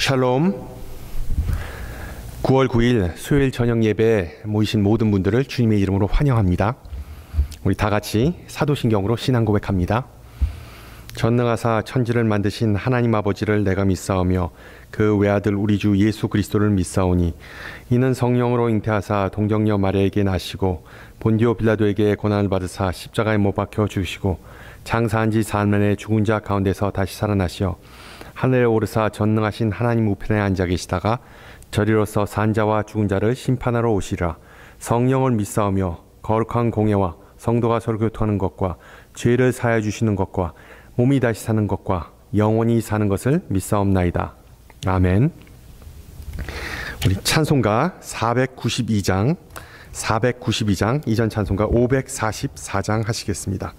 샬롬. 9월 9일 수요일 저녁 예배에 모이신 모든 분들을 주님의 이름으로 환영합니다. 우리 다 같이 사도신경으로 신앙 고백합니다. 전능하사 천지를 만드신 하나님 아버지를 내가 믿사오며 그 외아들 우리 주 예수 그리스도를 믿사오니 이는 성령으로 잉태하사 동정녀 마리아에게 나시고 본디오 빌라도에게 고난을 받으사 십자가에 못 박혀 죽으시고 장사한 지 사흘 만에 죽은 자 가운데서 다시 살아나시어 하늘에 오르사 전능하신 하나님 우편에 앉아 계시다가 저리로서 산 자와 죽은 자를 심판하러 오시리라. 성령을 믿사오며 거룩한 공예와 성도가 서로 교통하는 것과 죄를 사하여 주시는 것과 몸이 다시 사는 것과 영원히 사는 것을 믿사옵나이다. 아멘. 우리 찬송가 492장 이전 찬송가 544장 하시겠습니다.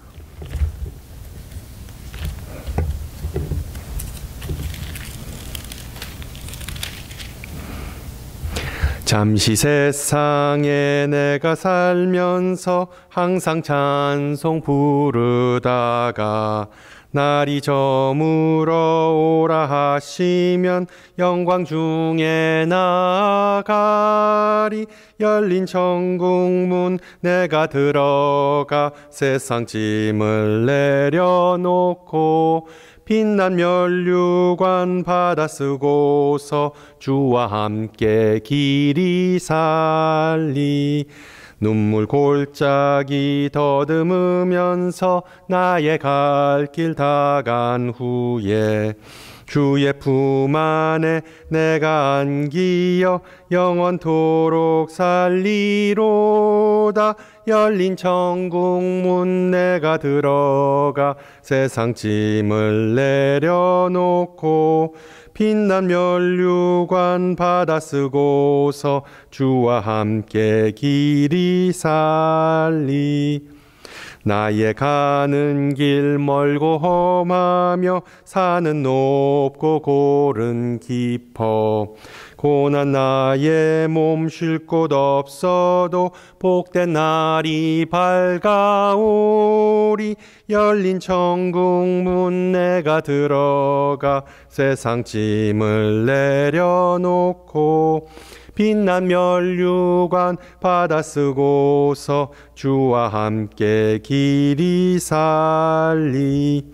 잠시 세상에 내가 살면서 항상 찬송 부르다가 날이 저물어 오라 하시면 영광 중에 나가리. 열린 천국문 내가 들어가 세상 짐을 내려놓고 빛난 면류관 받아 쓰고서 주와 함께 길이 살리. 눈물 골짜기 더듬으면서 나의 갈 길 다 간 후에 주의 품 안에 내가 안기어 영원토록 살리로다. 열린 천국문 내가 들어가 세상 짐을 내려놓고 빛난 면류관 받아 쓰고서 주와 함께 길이 살리. 나의 가는 길 멀고 험하며 산은 높고 골은 깊어 고난 나의 몸 쉴 곳 없어도 복된 날이 밝아오리. 열린 천국문 내가 들어가 세상 짐을 내려놓고 빛난 면류관 받아 쓰고서 주와 함께 길이 살리.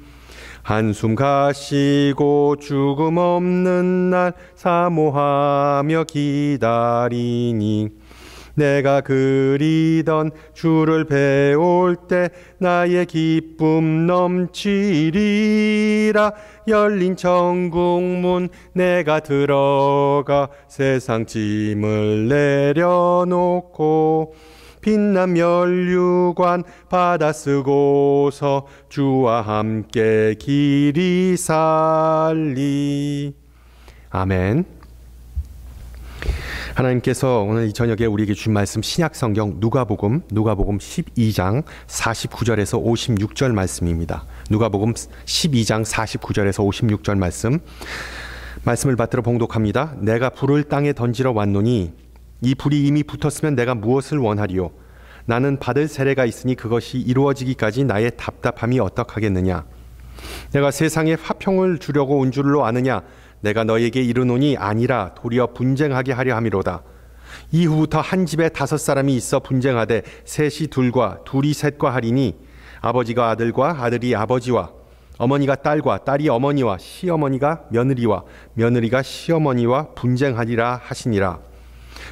한숨 가시고 죽음 없는 날 사모하며 기다리니 내가 그리던 주를 배울 때 나의 기쁨 넘치리라. 열린 천국문 내가 들어가 세상 짐을 내려놓고 빛난 면류관 받아 쓰고서 주와 함께 길이 살리. 아멘. 하나님께서 오늘 이 저녁에 우리에게 준 말씀 신약성경 누가복음 12장 49절에서 56절 말씀입니다. 누가복음 12장 49절에서 56절 말씀을 받들어 봉독합니다. 내가 불을 땅에 던지러 왔노니 이 불이 이미 붙었으면 내가 무엇을 원하리요? 나는 받을 세례가 있으니 그것이 이루어지기까지 나의 답답함이 어떡하겠느냐? 내가 세상에 화평을 주려고 온 줄로 아느냐? 내가 너에게 이르노니 아니라 도리어 분쟁하게 하려 함이로다. 이후부터 한 집에 5사람이 있어 분쟁하되 셋이 둘과 둘이 셋과 하리니 아버지가 아들과 아들이 아버지와 어머니가 딸과 딸이 어머니와 시어머니가 며느리와 며느리가 시어머니와 분쟁하리라 하시니라.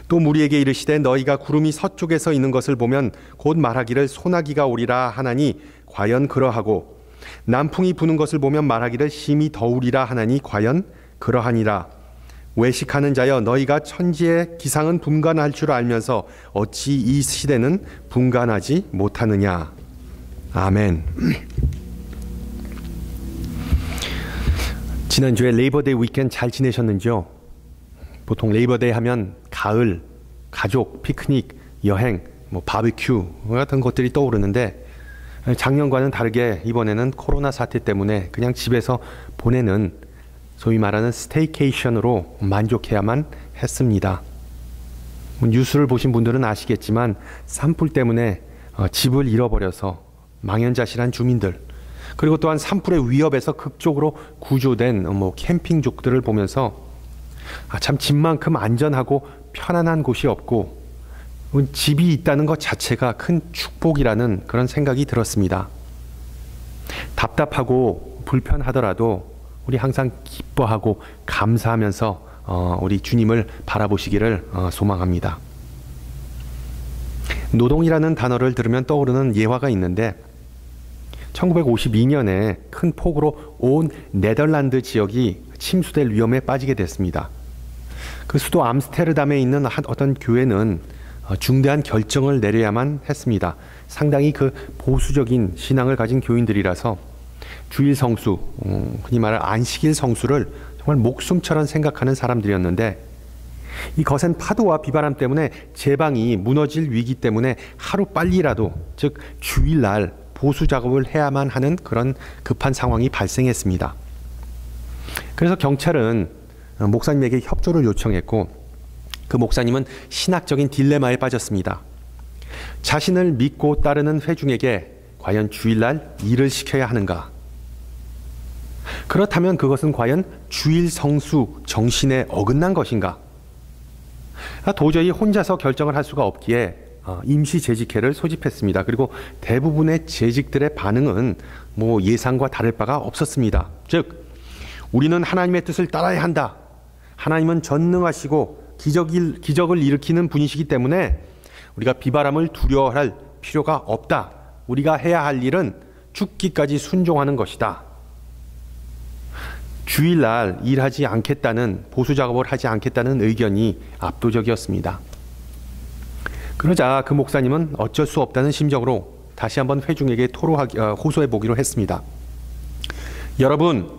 또 무리에게 이르시되 너희가 구름이 서쪽에서 있는 것을 보면 곧 말하기를 소나기가 오리라 하나니 과연 그러하고 남풍이 부는 것을 보면 말하기를 심히 더우리라 하나니 과연 그러하니라. 외식하는 자여 너희가 천지의 기상은 분간할 줄 알면서 어찌 이 시대는 분간하지 못하느냐. 아멘. 지난주에 레이버데이 위켄드 잘 지내셨는지요? 보통 레이버데이 하면 가을, 가족, 피크닉, 여행, 바비큐 같은 것들이 떠오르는데 작년과는 다르게 이번에는 코로나 사태 때문에 그냥 집에서 보내는 소위 말하는 스테이케이션으로 만족해야만 했습니다. 뉴스를 보신 분들은 아시겠지만 산불 때문에 집을 잃어버려서 망연자실한 주민들, 그리고 또한 산불의 위협에서 극적으로 구조된 캠핑족들을 보면서 참 집만큼 안전하고 편안한 곳이 없고 집이 있다는 것 자체가 큰 축복이라는 그런 생각이 들었습니다. 답답하고 불편하더라도 우리 항상 기뻐하고 감사하면서 우리 주님을 바라보시기를 소망합니다. 노동이라는 단어를 들으면 떠오르는 예화가 있는데 1952년에 큰 폭우로 온 네덜란드 지역이 침수될 위험에 빠지게 됐습니다. 그 수도 암스테르담에 있는 어떤 교회는 중대한 결정을 내려야만 했습니다. 상당히 그 보수적인 신앙을 가진 교인들이라서 주일 성수, 흔히 말하는 안식일 성수를 정말 목숨처럼 생각하는 사람들이었는데 이 거센 파도와 비바람 때문에 제방이 무너질 위기 때문에 하루 빨리라도, 즉 주일날 보수 작업을 해야만 하는 그런 급한 상황이 발생했습니다. 그래서 경찰은 목사님에게 협조를 요청했고 그 목사님은 신학적인 딜레마에 빠졌습니다. 자신을 믿고 따르는 회중에게 과연 주일날 일을 시켜야 하는가? 그렇다면 그것은 과연 주일 성수 정신에 어긋난 것인가? 도저히 혼자서 결정을 할 수가 없기에 임시 재직회를 소집했습니다. 그리고 대부분의 재직들의 반응은 예상과 다를 바가 없었습니다. 즉, 우리는 하나님의 뜻을 따라야 한다. 하나님은 전능하시고 기적을 일으키는 분이시기 때문에 우리가 비바람을 두려워할 필요가 없다. 우리가 해야 할 일은 죽기까지 순종하는 것이다. 주일날 일하지 않겠다는, 보수 작업을 하지 않겠다는 의견이 압도적이었습니다. 그러자 그 목사님은 어쩔 수 없다는 심정으로 다시 한번 회중에게 호소해 보기로 했습니다. 여러분,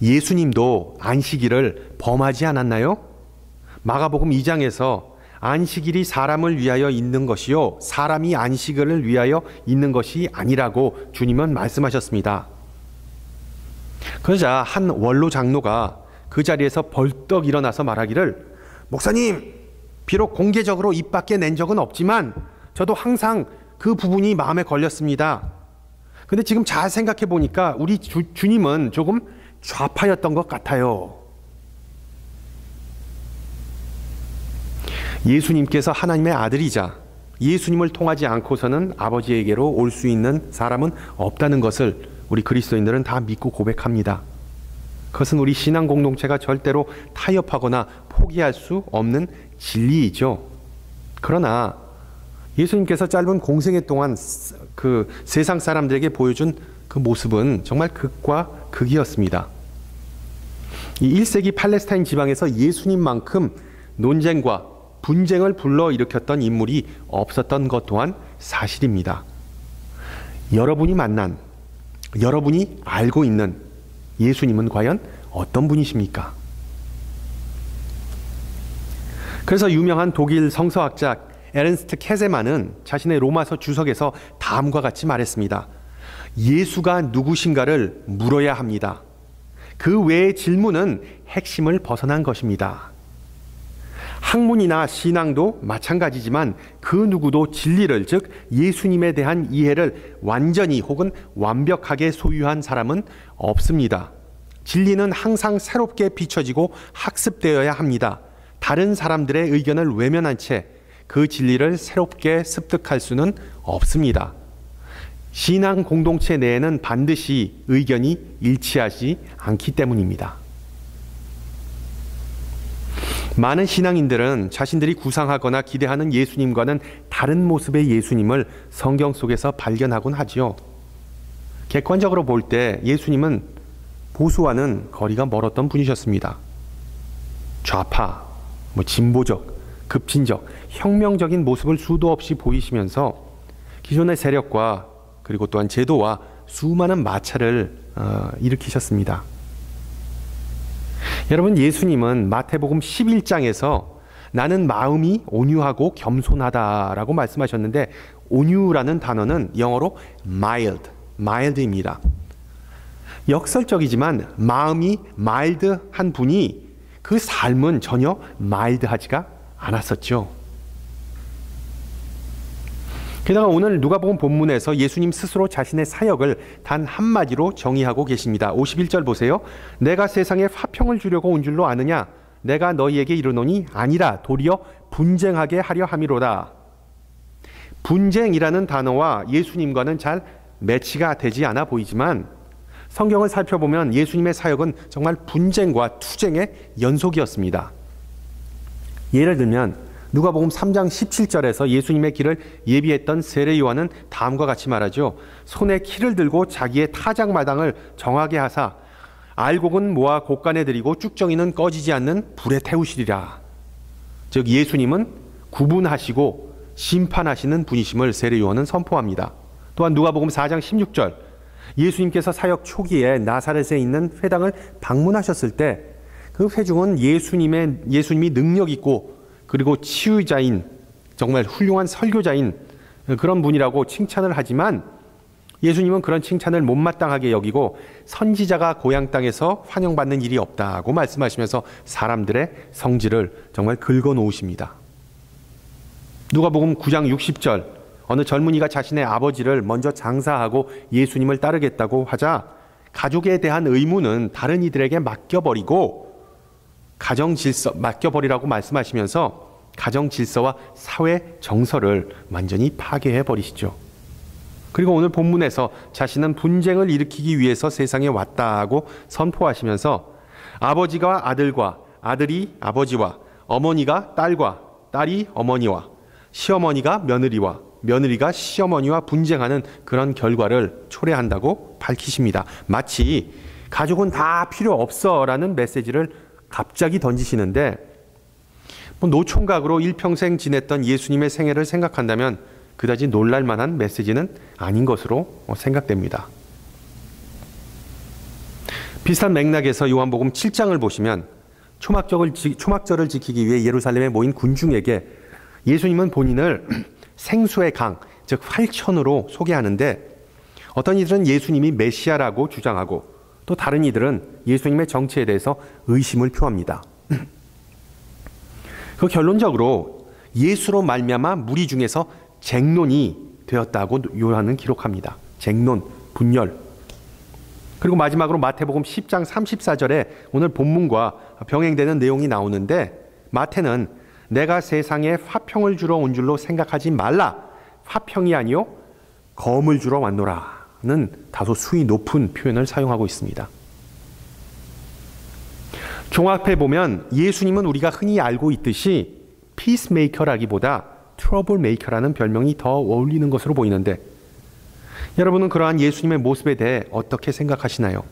예수님도 안식일을 범하지 않았나요? 마가복음 2장에서 안식일이 사람을 위하여 있는 것이요 사람이 안식일을 위하여 있는 것이 아니라고 주님은 말씀하셨습니다. 그러자 한 원로 장로가 그 자리에서 벌떡 일어나서 말하기를, 목사님, 비록 공개적으로 입 밖에 낸 적은 없지만 저도 항상 그 부분이 마음에 걸렸습니다. 근데 지금 잘 생각해 보니까 우리 주님은 조금 좌파였던 것 같아요. 예수님께서 하나님의 아들이자 예수님을 통하지 않고서는 아버지에게로 올 수 있는 사람은 없다는 것을 우리 그리스도인들은 다 믿고 고백합니다. 그것은 우리 신앙 공동체가 절대로 타협하거나 포기할 수 없는 진리이죠. 그러나 예수님께서 짧은 공생애 동안 그 세상 사람들에게 보여준 그 모습은 정말 극과 극이었습니다. 이 1세기 팔레스타인 지방에서 예수님만큼 논쟁과 분쟁을 불러일으켰던 인물이 없었던 것 또한 사실입니다. 여러분이 만난, 여러분이 알고 있는 예수님은 과연 어떤 분이십니까? 그래서 유명한 독일 성서학자 에른스트 케세만은 자신의 로마서 주석에서 다음과 같이 말했습니다. 예수가 누구신가를 물어야 합니다. 그 외의 질문은 핵심을 벗어난 것입니다. 학문이나 신앙도 마찬가지지만 그 누구도 진리를, 즉 예수님에 대한 이해를 완전히 혹은 완벽하게 소유한 사람은 없습니다. 진리는 항상 새롭게 비춰지고 학습되어야 합니다. 다른 사람들의 의견을 외면한 채 그 진리를 새롭게 습득할 수는 없습니다. 신앙 공동체 내에는 반드시 의견이 일치하지 않기 때문입니다. 많은 신앙인들은 자신들이 구상하거나 기대하는 예수님과는 다른 모습의 예수님을 성경 속에서 발견하곤 하지요. 객관적으로 볼 때 예수님은 보수와는 거리가 멀었던 분이셨습니다. 좌파, 진보적, 급진적, 혁명적인 모습을 수도 없이 보이시면서 기존의 세력과 그리고 또한 제도와 수많은 마찰을 일으키셨습니다. 여러분, 예수님은 마태복음 11장에서 나는 마음이 온유하고 겸손하다라고 말씀하셨는데, 온유라는 단어는 영어로 mild입니다. 역설적이지만 마음이 마일드한 분이 그 삶은 전혀 마일드하지가 않았었죠. 게다가 오늘 누가복음 본문에서 예수님 스스로 자신의 사역을 단 한마디로 정의하고 계십니다. 51절 보세요. 내가 세상에 화평을 주려고 온 줄로 아느냐? 내가 너희에게 이르노니 아니라 도리어 분쟁하게 하려 함이로다. 분쟁이라는 단어와 예수님과는 잘 매치가 되지 않아 보이지만 성경을 살펴보면 예수님의 사역은 정말 분쟁과 투쟁의 연속이었습니다. 예를 들면 누가복음 3장 17절에서 예수님의 길을 예비했던 세례 요한은 다음과 같이 말하죠. 손에 키를 들고 자기의 타작마당을 정하게 하사 알곡은 모아 곡간에 들이고 쭉정이는 꺼지지 않는 불에 태우시리라. 즉 예수님은 구분하시고 심판하시는 분이심을 세례 요한은 선포합니다. 또한 누가복음 4장 16절 예수님께서 사역 초기에 나사렛에 있는 회당을 방문하셨을 때 그 회중은 예수님이 능력 있고 그리고 치유자인 정말 훌륭한 설교자인 그런 분이라고 칭찬을 하지만 예수님은 그런 칭찬을 못마땅하게 여기고 선지자가 고향 땅에서 환영받는 일이 없다고 말씀하시면서 사람들의 성질을 정말 긁어놓으십니다. 누가복음 9장 60절 어느 젊은이가 자신의 아버지를 먼저 장사하고 예수님을 따르겠다고 하자 가족에 대한 의무는 다른 이들에게 맡겨버리고 맡겨버리라고 말씀하시면서 가정 질서와 사회 정서를 완전히 파괴해 버리시죠. 그리고 오늘 본문에서 자신은 분쟁을 일으키기 위해서 세상에 왔다고 선포하시면서 아버지가 아들과 아들이 아버지와 어머니가 딸과 딸이 어머니와 시어머니가 며느리와 며느리가 시어머니와 분쟁하는 그런 결과를 초래한다고 밝히십니다. 마치 가족은 다 필요 없어라는 메시지를 갑자기 던지시는데 노총각으로 일평생 지냈던 예수님의 생애를 생각한다면 그다지 놀랄만한 메시지는 아닌 것으로 생각됩니다. 비슷한 맥락에서 요한복음 7장을 보시면 초막절을 지키기 위해 예루살렘에 모인 군중에게 예수님은 본인을 생수의 강, 즉 활천으로 소개하는데 어떤 이들은 예수님이 메시아라고 주장하고 또 다른 이들은 예수님의 정체에 대해서 의심을 표합니다. 그 결론적으로 예수로 말미암아 무리 중에서 쟁론이 되었다고 요한은 기록합니다. 쟁론, 분열. 그리고 마지막으로 마태복음 10장 34절에 오늘 본문과 병행되는 내용이 나오는데 마태는 내가 세상에 화평을 주러 온 줄로 생각하지 말라. 화평이 아니요 검을 주러 왔노라는 다소 수위 높은 표현을 사용하고 있습니다. 종합해 보면 예수님은 우리가 흔히 알고 있듯이 피스메이커라기보다 트러블메이커라는 별명이 더 어울리는 것으로 보이는데 여러분은 그러한 예수님의 모습에 대해 어떻게 생각하시나요?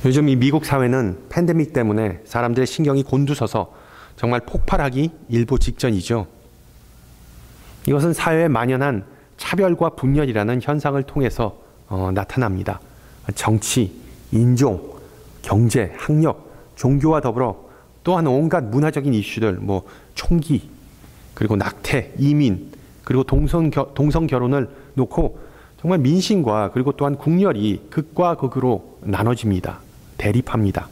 요즘 이 미국 사회는 팬데믹 때문에 사람들의 신경이 곤두서서 정말 폭발하기 일보 직전이죠. 이것은 사회에 만연한 차별과 분열이라는 현상을 통해서 나타납니다. 정치, 인종, 경제, 학력, 종교와 더불어 또한 온갖 문화적인 이슈들, 총기, 그리고 낙태, 이민, 그리고 동성 결혼을 놓고 정말 민심과 그리고 또한 국열이 극과 극으로 나눠집니다. 대립합니다.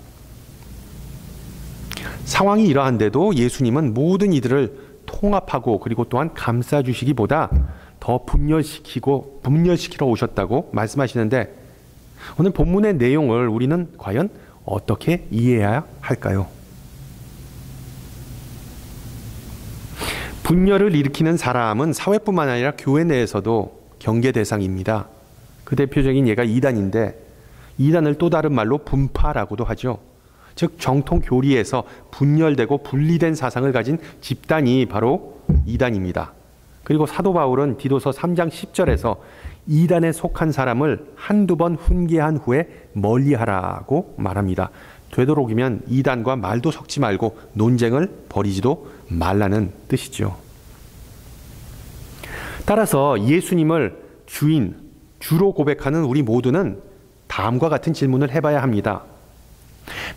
상황이 이러한데도 예수님은 모든 이들을 통합하고 그리고 또한 감싸주시기보다 더 분열시키러 오셨다고 말씀하시는데 오늘 본문의 내용을 우리는 과연 어떻게 이해해야 할까요? 분열을 일으키는 사람은 사회뿐만 아니라 교회 내에서도 경계 대상입니다. 그 대표적인 예가 이단인데 이단을 또 다른 말로 분파라고도 하죠. 즉 정통 교리에서 분열되고 분리된 사상을 가진 집단이 바로 이단입니다. 그리고 사도 바울은 디도서 3장 10절에서 이단에 속한 사람을 한두 번 훈계한 후에 멀리하라고 말합니다. 되도록이면 이단과 말도 섞지 말고 논쟁을 벌이지도 말라는 뜻이죠. 따라서 예수님을 주로 고백하는 우리 모두는 다음과 같은 질문을 해봐야 합니다.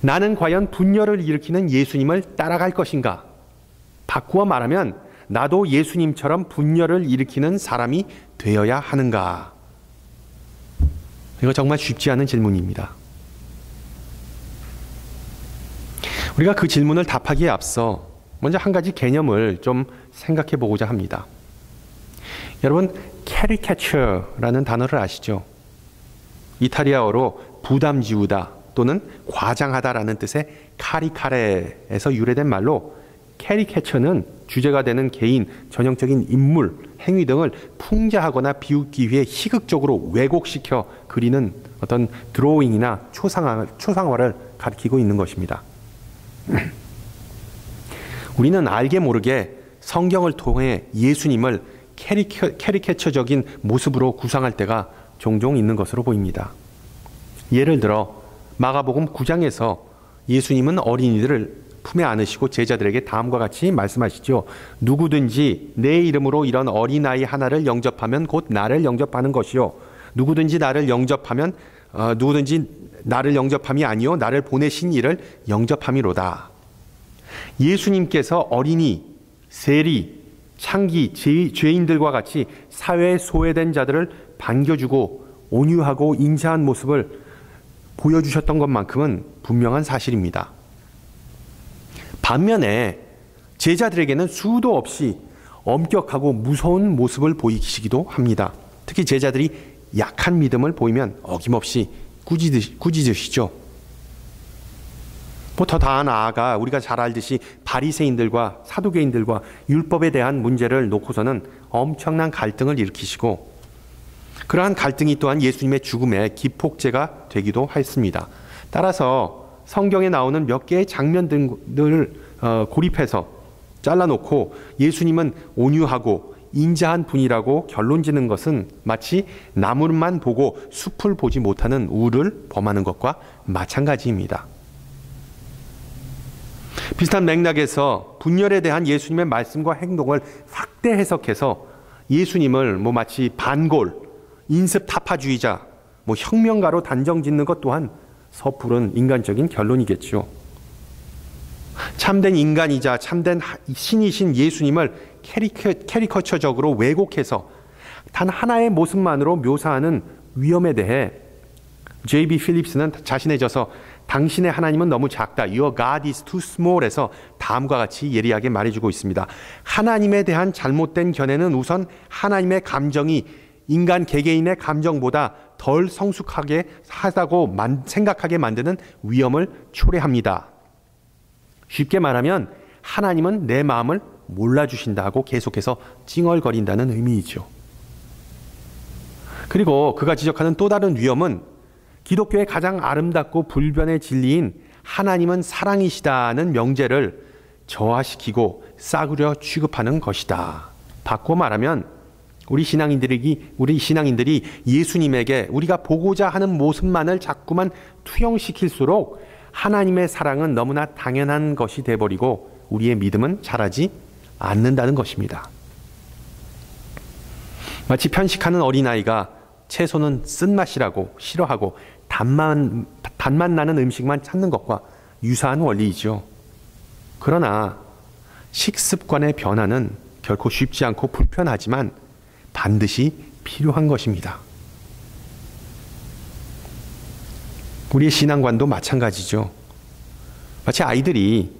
나는 과연 분열을 일으키는 예수님을 따라갈 것인가? 바꾸어 말하면 나도 예수님처럼 분열을 일으키는 사람이 되어야 하는가? 이거 정말 쉽지 않은 질문입니다. 우리가 그 질문을 답하기에 앞서 먼저 한 가지 개념을 좀 생각해 보고자 합니다. 여러분, 캐리캐처라는 단어를 아시죠? 이탈리아어로 부담 지우다, 또는 과장하다라는 뜻의 카리카레에서 유래된 말로 캐리캐처는 주제가 되는 개인, 전형적인 인물, 행위 등을 풍자하거나 비웃기 위해 희극적으로 왜곡시켜 그리는 어떤 드로잉이나 초상화를 가리키고 있는 것입니다. 우리는 알게 모르게 성경을 통해 예수님을 캐리캐처적인 모습으로 구상할 때가 종종 있는 것으로 보입니다. 예를 들어 마가복음 9장에서 예수님은 어린이들을 품에 안으시고 제자들에게 다음과 같이 말씀하시죠. 누구든지 내 이름으로 이런 어린아이 하나를 영접하면 곧 나를 영접하는 것이요. 누구든지 나를 영접함이 아니요 나를 보내신 이를 영접함이로다. 예수님께서 어린이, 세리, 창기, 죄인들과 같이 사회에 소외된 자들을 반겨주고 온유하고 인자한 모습을 보여주셨던 것만큼은 분명한 사실입니다. 반면에 제자들에게는 수도 없이 엄격하고 무서운 모습을 보이시기도 합니다. 특히 제자들이 약한 믿음을 보이면 어김없이 꾸짖으시죠. 더 나아가 우리가 잘 알듯이 바리새인들과 사두개인들과 율법에 대한 문제를 놓고서는 엄청난 갈등을 일으키시고 그러한 갈등이 또한 예수님의 죽음의 기폭제가 되기도 했습니다. 따라서 성경에 나오는 몇 개의 장면들을 고립해서 잘라놓고 예수님은 온유하고 인자한 분이라고 결론짓는 것은 마치 나무만 보고 숲을 보지 못하는 우를 범하는 것과 마찬가지입니다. 비슷한 맥락에서 분열에 대한 예수님의 말씀과 행동을 확대 해석해서 예수님을 마치 반골, 인습 타파주의자, 혁명가로 단정짓는 것 또한 섣부른 인간적인 결론이겠죠. 참된 인간이자 참된 신이신 예수님을 캐리커처적으로 왜곡해서 단 하나의 모습만으로 묘사하는 위험에 대해 J.B. 필립스는 자신의 저서 당신의 하나님은 너무 작다. Your God is too small에서 다음과 같이 예리하게 말해주고 있습니다. 하나님에 대한 잘못된 견해는 우선 하나님의 감정이 인간 개개인의 감정보다 덜 성숙하게 하다고 생각하게 만드는 위험을 초래합니다. 쉽게 말하면 하나님은 내 마음을 몰라주신다고 계속해서 찡얼거린다는 의미이죠. 그리고 그가 지적하는 또 다른 위험은 기독교의 가장 아름답고 불변의 진리인 하나님은 사랑이시다는 명제를 저하시키고 싸구려 취급하는 것이다. 바꿔 말하면 우리 신앙인들이 예수님에게 우리가 보고자 하는 모습만을 자꾸만 투영시킬수록 하나님의 사랑은 너무나 당연한 것이 돼버리고 우리의 믿음은 자라지 않는다는 것입니다. 마치 편식하는 어린아이가 채소는 쓴맛이라고 싫어하고 단맛 나는 음식만 찾는 것과 유사한 원리이죠. 그러나 식습관의 변화는 결코 쉽지 않고 불편하지만 반드시 필요한 것입니다. 우리의 신앙관도 마찬가지죠. 마치 아이들이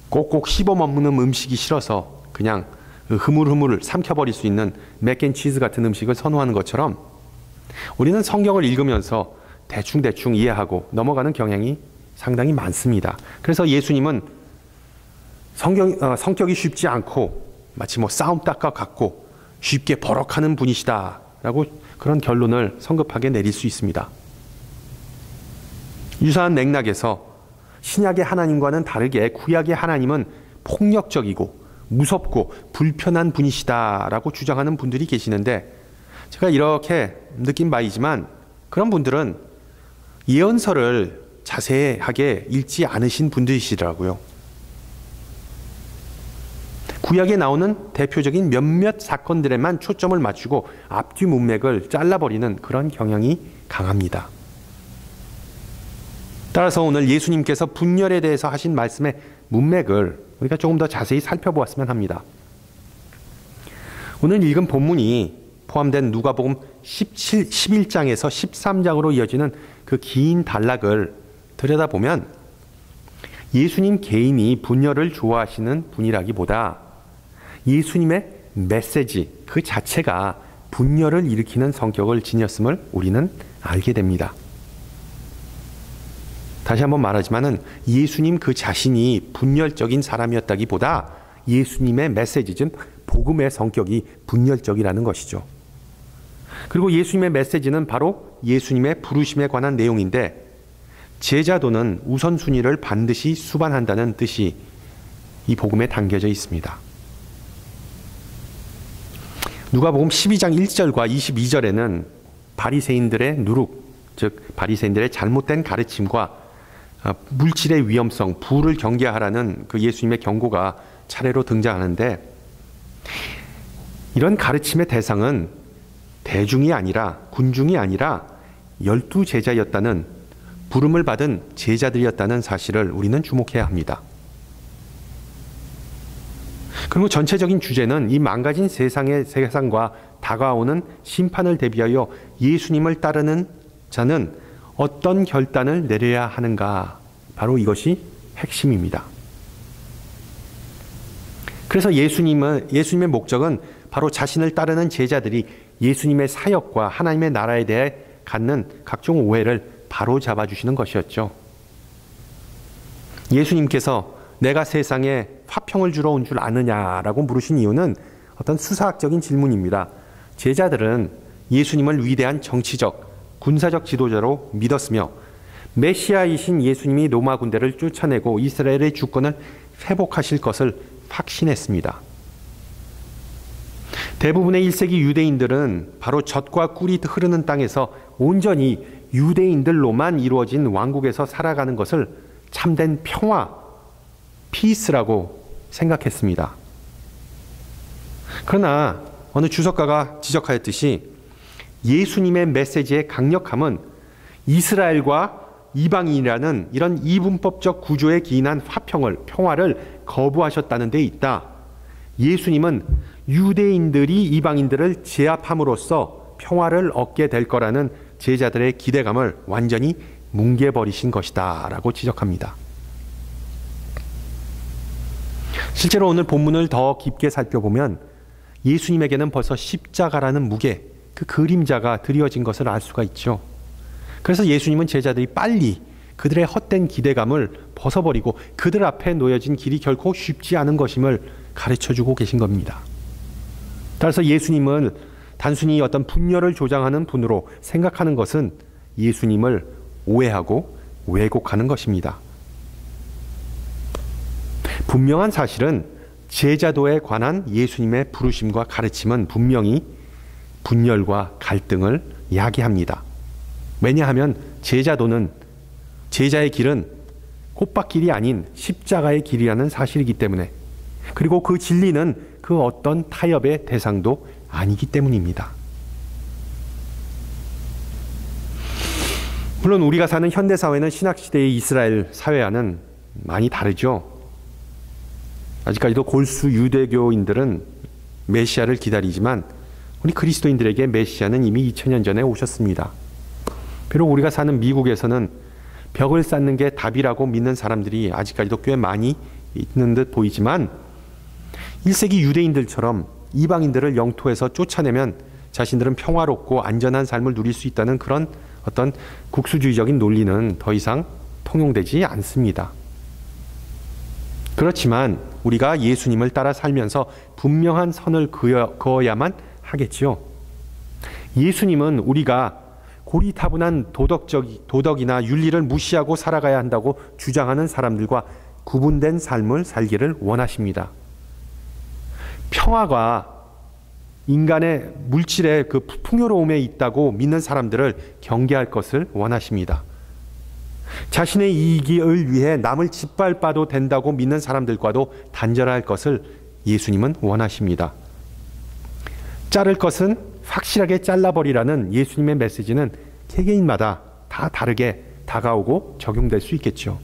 꼭꼭 씹어 먹는 음식이 싫어서 그냥 흐물흐물 삼켜버릴 수 있는 맥앤치즈 같은 음식을 선호하는 것처럼 우리는 성경을 읽으면서 대충 이해하고 넘어가는 경향이 상당히 많습니다. 그래서 예수님은 성격이 쉽지 않고 마치 싸움닭과 같고 쉽게 버럭하는 분이시다라고 그런 결론을 성급하게 내릴 수 있습니다. 유사한 맥락에서 신약의 하나님과는 다르게 구약의 하나님은 폭력적이고 무섭고 불편한 분이시다라고 주장하는 분들이 계시는데 제가 이렇게 느낀 바이지만 그런 분들은 예언서를 자세하게 읽지 않으신 분들이시더라고요. 구약에 나오는 대표적인 몇몇 사건들에만 초점을 맞추고 앞뒤 문맥을 잘라버리는 그런 경향이 강합니다. 따라서 오늘 예수님께서 분열에 대해서 하신 말씀의 문맥을 우리가 조금 더 자세히 살펴보았으면 합니다. 오늘 읽은 본문이 포함된 누가복음 11장에서 13장으로 이어지는 그 긴 단락을 들여다보면 예수님 개인이 분열을 좋아하시는 분이라기보다 예수님의 메시지 그 자체가 분열을 일으키는 성격을 지녔음을 우리는 알게 됩니다. 다시 한번 말하지만은 예수님 그 자신이 분열적인 사람이었다기보다 예수님의 메시지, 즉 복음의 성격이 분열적이라는 것이죠. 그리고 예수님의 메시지는 바로 예수님의 부르심에 관한 내용인데, 제자도는 우선순위를 반드시 수반한다는 뜻이 이 복음에 담겨져 있습니다. 누가복음 12장 1절과 22절에는 바리새인들의 누룩, 즉 바리새인들의 잘못된 가르침과 물질의 위험성, 부를 경계하라는 그 예수님의 경고가 차례로 등장하는데, 이런 가르침의 대상은 대중이 아니라, 군중이 아니라 12제자였다는, 부름을 받은 제자들이었다는 사실을 우리는 주목해야 합니다. 그리고 전체적인 주제는 이 망가진 세상과 다가오는 심판을 대비하여 예수님을 따르는 자는 어떤 결단을 내려야 하는가, 바로 이것이 핵심입니다. 그래서 예수님의 목적은 바로 자신을 따르는 제자들이 예수님의 사역과 하나님의 나라에 대해 갖는 각종 오해를 바로잡아 주시는 것이었죠. 예수님께서 내가 세상에 화평을 주러 온 줄 아느냐라고 물으신 이유는 어떤 수사학적인 질문입니다. 제자들은 예수님을 위대한 정치적, 군사적 지도자로 믿었으며 메시아이신 예수님이 로마 군대를 쫓아내고 이스라엘의 주권을 회복하실 것을 확신했습니다. 대부분의 1세기 유대인들은 바로 젖과 꿀이 흐르는 땅에서 온전히 유대인들로만 이루어진 왕국에서 살아가는 것을 참된 평화, 피스라고 생각했습니다. 그러나 어느 주석가가 지적하였듯이 예수님의 메시지의 강력함은 이스라엘과 이방인이라는 이런 이분법적 구조에 기인한 평화를 거부하셨다는 데 있다. 예수님은 유대인들이 이방인들을 제압함으로써 평화를 얻게 될 거라는 제자들의 기대감을 완전히 뭉개버리신 것이다 라고 지적합니다. 실제로 오늘 본문을 더 깊게 살펴보면 예수님에게는 벌써 십자가라는 무게, 그 그림자가 드리워진 것을 알 수가 있죠. 그래서 예수님은 제자들이 빨리 그들의 헛된 기대감을 벗어버리고 그들 앞에 놓여진 길이 결코 쉽지 않은 것임을 가르쳐주고 계신 겁니다. 따라서 예수님은 단순히 어떤 분열을 조장하는 분으로 생각하는 것은 예수님을 오해하고 왜곡하는 것입니다. 분명한 사실은 제자도에 관한 예수님의 부르심과 가르침은 분명히 분열과 갈등을 야기합니다. 왜냐하면 제자의 길은 꽃밭길이 아닌 십자가의 길이라는 사실이기 때문에, 그리고 그 진리는 그 어떤 타협의 대상도 아니기 때문입니다. 물론 우리가 사는 현대사회는 신학시대의 이스라엘 사회와는 많이 다르죠. 아직까지도 골수 유대교인들은 메시아를 기다리지만 우리 그리스도인들에게 메시아는 이미 2000년 전에 오셨습니다. 비록 우리가 사는 미국에서는 벽을 쌓는 게 답이라고 믿는 사람들이 아직까지도 꽤 많이 있는 듯 보이지만, 1세기 유대인들처럼 이방인들을 영토에서 쫓아내면 자신들은 평화롭고 안전한 삶을 누릴 수 있다는 그런 어떤 국수주의적인 논리는 더 이상 통용되지 않습니다. 그렇지만 우리가 예수님을 따라 살면서 분명한 선을 그어야만 하겠지요. 예수님은 우리가 고리타분한 도덕이나 윤리를 무시하고 살아가야 한다고 주장하는 사람들과 구분된 삶을 살기를 원하십니다. 평화가 인간의 물질의 그 풍요로움에 있다고 믿는 사람들을 경계할 것을 원하십니다. 자신의 이익을 위해 남을 짓밟아도 된다고 믿는 사람들과도 단절할 것을 예수님은 원하십니다. 자를 것은 확실하게 잘라버리라는 예수님의 메시지는 개개인마다 다 다르게 다가오고 적용될 수 있겠죠.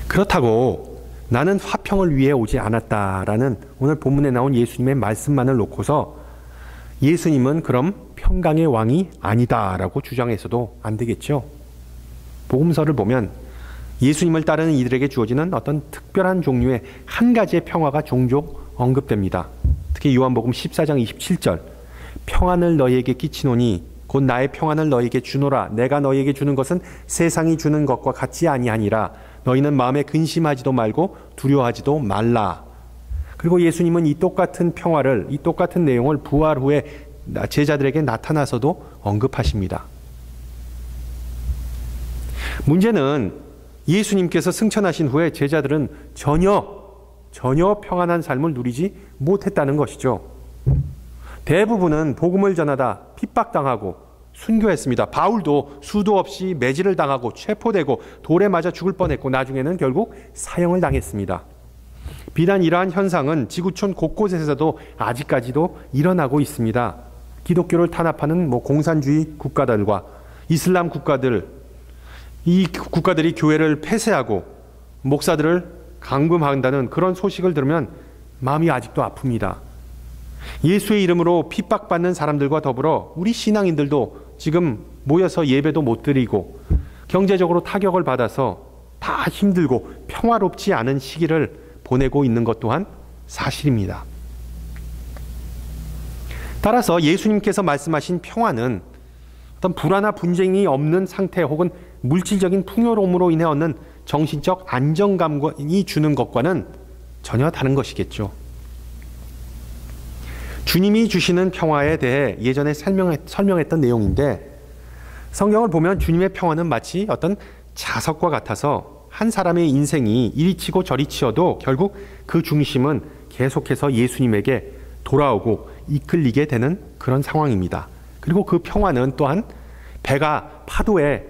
그렇다고 나는 화평을 위해 오지 않았다라는 오늘 본문에 나온 예수님의 말씀만을 놓고서 예수님은 그럼 평강의 왕이 아니다라고 주장해서도 안 되겠죠. 복음서를 보면 예수님을 따르는 이들에게 주어지는 어떤 특별한 종류의 한 가지의 평화가 종종 언급됩니다. 특히 요한복음 14장 27절, 평안을 너희에게 끼치노니 곧 나의 평안을 너희에게 주노라. 내가 너희에게 주는 것은 세상이 주는 것과 같지 아니하니라. 너희는 마음에 근심하지도 말고 두려워하지도 말라. 그리고 예수님은 이 똑같은 평화를, 이 똑같은 내용을 부활 후에 제자들에게 나타나서도 언급하십니다. 문제는 예수님께서 승천하신 후에 제자들은 전혀 평안한 삶을 누리지 못했다는 것이죠. 대부분은 복음을 전하다 핍박당하고 순교했습니다. 바울도 수도 없이 매질을 당하고 체포되고 돌에 맞아 죽을 뻔했고 나중에는 결국 사형을 당했습니다. 비단 이러한 현상은 지구촌 곳곳에서도 아직까지도 일어나고 있습니다. 기독교를 탄압하는 공산주의 국가들과 이슬람 국가들, 이 국가들이 교회를 폐쇄하고 목사들을 감금한다는 그런 소식을 들으면 마음이 아직도 아픕니다. 예수의 이름으로 핍박받는 사람들과 더불어 우리 신앙인들도 지금 모여서 예배도 못 드리고 경제적으로 타격을 받아서 다 힘들고 평화롭지 않은 시기를 보내고 있는 것 또한 사실입니다. 따라서 예수님께서 말씀하신 평화는 어떤 불화나 분쟁이 없는 상태 혹은 물질적인 풍요로움으로 인해 얻는 정신적 안정감이 주는 것과는 전혀 다른 것이겠죠. 주님이 주시는 평화에 대해 예전에 설명했던 내용인데, 성경을 보면 주님의 평화는 마치 어떤 자석과 같아서 한 사람의 인생이 이리 치고 저리 치어도 결국 그 중심은 계속해서 예수님에게 돌아오고 이끌리게 되는 그런 상황입니다. 그리고 그 평화는 또한 배가 파도에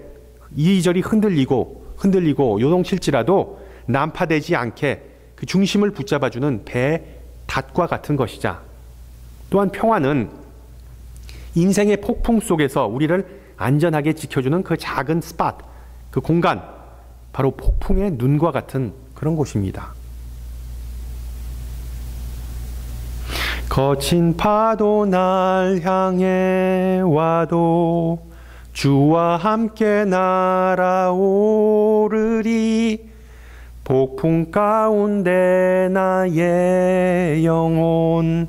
이리저리 흔들리고 요동칠지라도 난파되지 않게 그 중심을 붙잡아주는 배의 닷과 같은 것이자, 또한 평화는 인생의 폭풍 속에서 우리를 안전하게 지켜주는 그 작은 스팟, 그 공간, 바로 폭풍의 눈과 같은 그런 곳입니다. 거친 파도 날 향해 와도 주와 함께 날아오르리. 폭풍 가운데 나의 영혼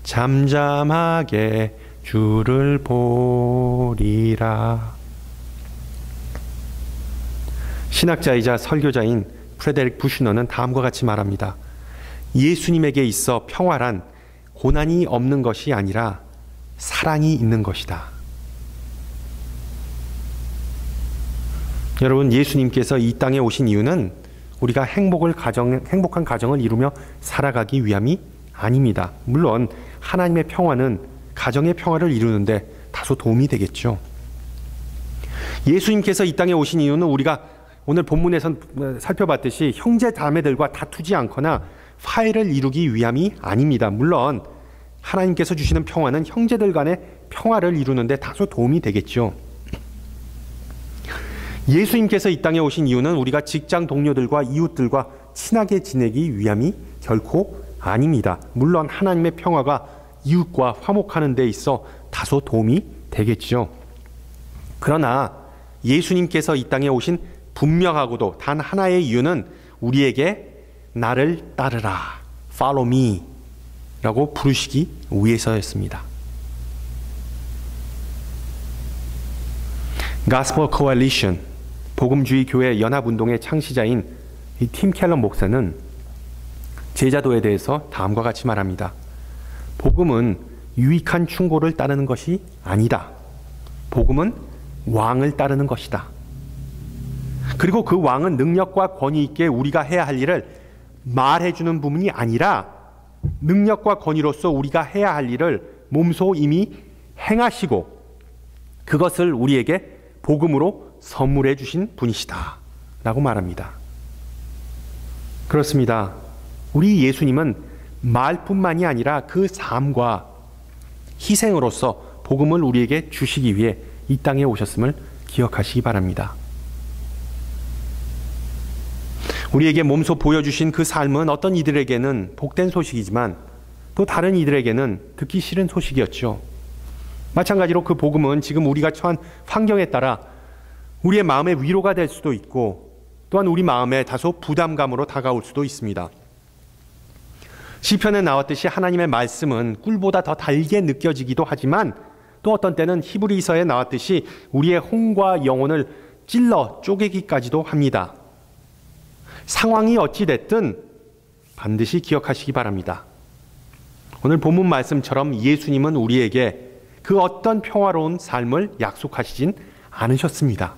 잠잠하게 주를 보리라. 신학자이자 설교자인 프레데릭 부슈너는 다음과 같이 말합니다. 예수님에게 있어 평화란 고난이 없는 것이 아니라 사랑이 있는 것이다. 여러분, 예수님께서 이 땅에 오신 이유는 우리가 행복한 가정을 이루며 살아가기 위함이 아닙니다. 물론 하나님의 평화는 가정의 평화를 이루는데 다소 도움이 되겠죠. 예수님께서 이 땅에 오신 이유는 우리가 오늘 본문에서 살펴봤듯이 형제 자매들과 다투지 않거나 화해를 이루기 위함이 아닙니다. 물론 하나님께서 주시는 평화는 형제들 간의 평화를 이루는데 다소 도움이 되겠죠. 예수님께서 이 땅에 오신 이유는 우리가 직장 동료들과 이웃들과 친하게 지내기 위함이 결코 아닙니다. 물론 하나님의 평화가 이웃과 화목하는 데 있어 다소 도움이 되겠죠. 그러나 예수님께서 이 땅에 오신 분명하고도 단 하나의 이유는 우리에게 나를 따르라, follow me 라고 부르시기 위해서였습니다. Gospel Coalition, 복음주의 교회 연합운동의 창시자인 이 팀 켈러 목사는 제자도에 대해서 다음과 같이 말합니다. 복음은 유익한 충고를 따르는 것이 아니다. 복음은 왕을 따르는 것이다. 그리고 그 왕은 능력과 권위 있게 우리가 해야 할 일을 말해주는 부분이 아니라 능력과 권위로서 우리가 해야 할 일을 몸소 이미 행하시고 그것을 우리에게 복음으로 선물해 주신 분이시다 라고 말합니다. 그렇습니다. 우리 예수님은 말뿐만이 아니라 그 삶과 희생으로서 복음을 우리에게 주시기 위해 이 땅에 오셨음을 기억하시기 바랍니다. 우리에게 몸소 보여주신 그 삶은 어떤 이들에게는 복된 소식이지만 또 다른 이들에게는 듣기 싫은 소식이었죠. 마찬가지로 그 복음은 지금 우리가 처한 환경에 따라 우리의 마음에 위로가 될 수도 있고 또한 우리 마음에 다소 부담감으로 다가올 수도 있습니다. 시편에 나왔듯이 하나님의 말씀은 꿀보다 더 달게 느껴지기도 하지만 또 어떤 때는 히브리서에 나왔듯이 우리의 혼과 영혼을 찔러 쪼개기까지도 합니다. 상황이 어찌됐든 반드시 기억하시기 바랍니다. 오늘 본문 말씀처럼 예수님은 우리에게 그 어떤 평화로운 삶을 약속하시진 않으셨습니다.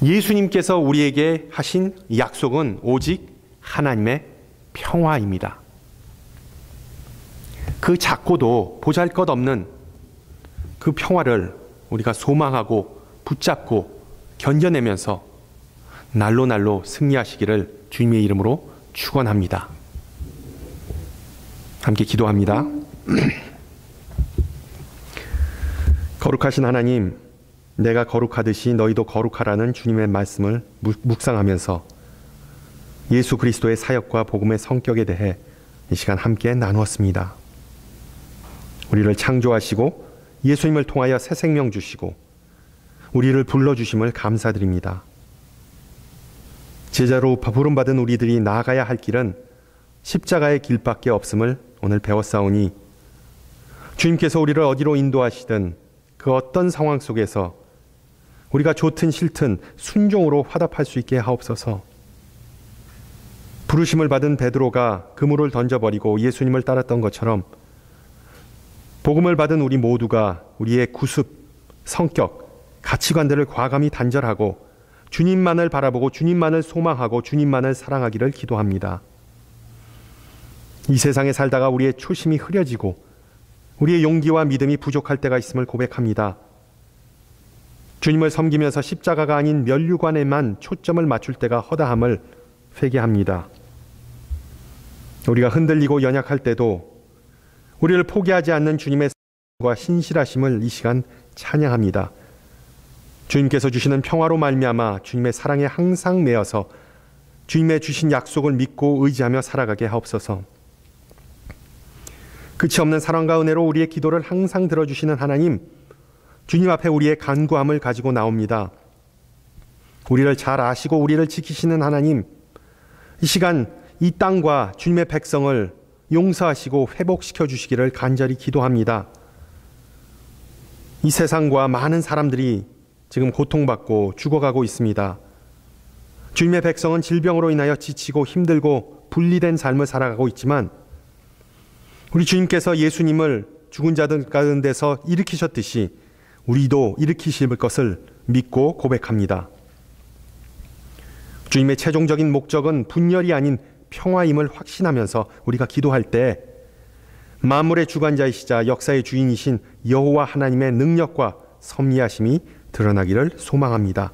예수님께서 우리에게 하신 약속은 오직 하나님의 평화입니다. 그 작고도 보잘것없는 그 평화를 우리가 소망하고 붙잡고 견뎌내면서 날로 승리하시기를 주님의 이름으로 축원합니다. 함께 기도합니다. 거룩하신 하나님, 내가 거룩하듯이 너희도 거룩하라는 주님의 말씀을 묵상하면서 예수 그리스도의 사역과 복음의 성격에 대해 이 시간 함께 나누었습니다. 우리를 창조하시고 예수님을 통하여 새 생명 주시고 우리를 불러주심을 감사드립니다. 제자로 부름받은 우리들이 나아가야 할 길은 십자가의 길밖에 없음을 오늘 배웠사오니 주님께서 우리를 어디로 인도하시든 그 어떤 상황 속에서 우리가 좋든 싫든 순종으로 화답할 수 있게 하옵소서. 부르심을 받은 베드로가 그물을 던져버리고 예수님을 따랐던 것처럼 복음을 받은 우리 모두가 우리의 구습, 성격, 가치관들을 과감히 단절하고 주님만을 바라보고 주님만을 소망하고 주님만을 사랑하기를 기도합니다. 이 세상에 살다가 우리의 초심이 흐려지고 우리의 용기와 믿음이 부족할 때가 있음을 고백합니다. 주님을 섬기면서 십자가가 아닌 면류관에만 초점을 맞출 때가 허다함을 회개합니다. 우리가 흔들리고 연약할 때도 우리를 포기하지 않는 주님의 사랑과 신실하심을 이 시간 찬양합니다. 주님께서 주시는 평화로 말미암아 주님의 사랑에 항상 매여서 주님의 주신 약속을 믿고 의지하며 살아가게 하옵소서. 끝이 없는 사랑과 은혜로 우리의 기도를 항상 들어주시는 하나님, 주님 앞에 우리의 간구함을 가지고 나옵니다. 우리를 잘 아시고 우리를 지키시는 하나님, 이 시간 이 땅과 주님의 백성을 용서하시고 회복시켜 주시기를 간절히 기도합니다. 이 세상과 많은 사람들이 지금 고통받고 죽어가고 있습니다. 주님의 백성은 질병으로 인하여 지치고 힘들고 분리된 삶을 살아가고 있지만 우리 주님께서 예수님을 죽은 자들 가운데서 일으키셨듯이 우리도 일으키실 것을 믿고 고백합니다. 주님의 최종적인 목적은 분열이 아닌 평화임을 확신하면서 우리가 기도할 때 만물의 주관자이시자 역사의 주인이신 여호와 하나님의 능력과 섭리하심이 드러나기를 소망합니다.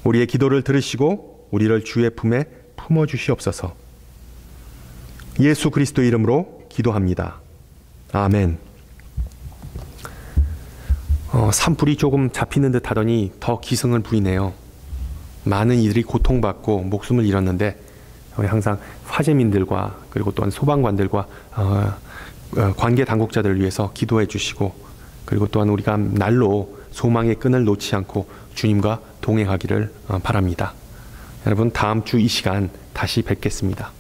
우리의 기도를 들으시고 우리를 주의 품에 품어주시옵소서. 예수 그리스도 이름으로 기도합니다. 아멘. 산불이 조금 잡히는 듯 하더니 더 기승을 부리네요. 많은 이들이 고통받고 목숨을 잃었는데 우리 항상 화재민들과 그리고 또한 소방관들과 관계 당국자들을 위해서 기도해 주시고 그리고 또한 우리가 날로 소망의 끈을 놓지 않고 주님과 동행하기를 바랍니다. 여러분, 다음 주 이 시간 다시 뵙겠습니다.